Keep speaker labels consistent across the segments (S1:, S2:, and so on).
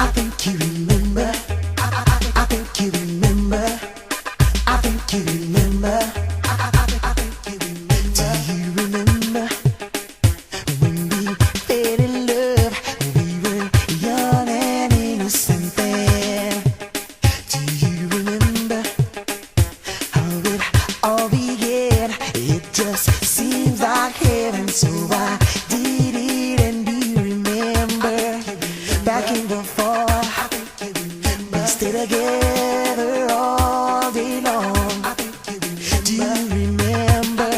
S1: I think you remember. I think you remember. I think you remember. I think you remember. Do you remember when we fell in love? We were young and innocent then. Do you remember how it all began? It just seems like heaven, so I did it. And do you remember back in the fall? We stayed together all day long. Do you remember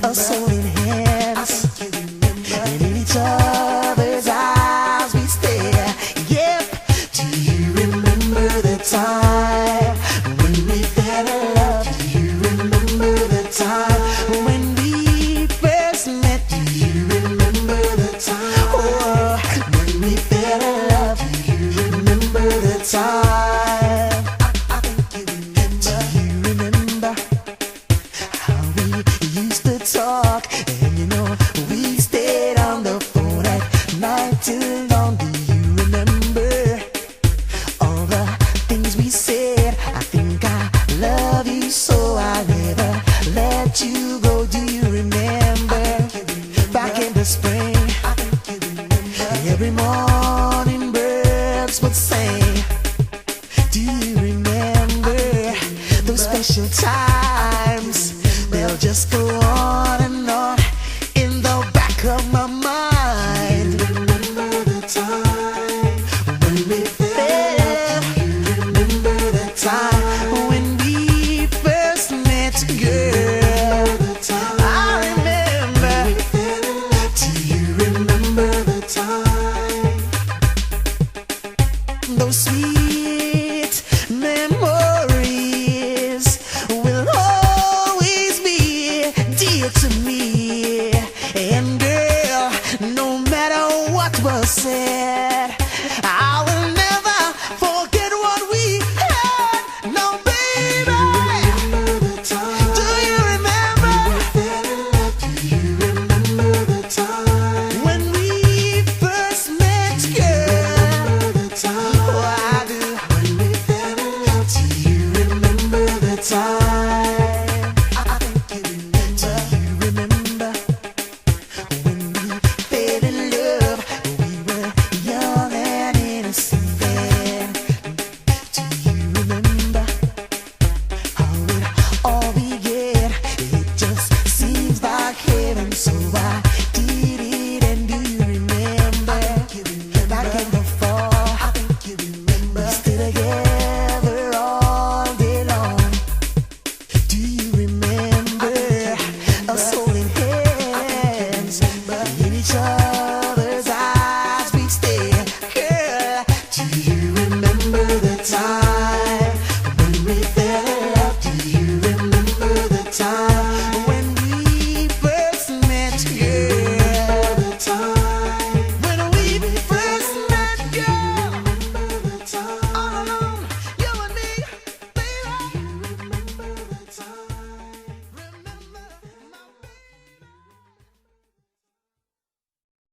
S1: us holding hands and in each other's eyes we stare? Yep. Do you remember the time when we fell in love? Do you remember the time when we first met? Do you remember the time when we fell in love? Do you remember the time? I think you remember. Do you remember how we used to talk? And you know we stayed on the phone at night till dawn. Do you remember all the things we said? I think I love you, so I never let you go. Do you remember back in the spring? Every morning birds would sing. Do you remember those special times? They'll just go on and on in the back of my mind. Do you remember the time when we fell? Do you remember the time when we first met, girl? I remember. Do you remember the time? Those sweet memories will always be dear to me. And girl, no matter what was said,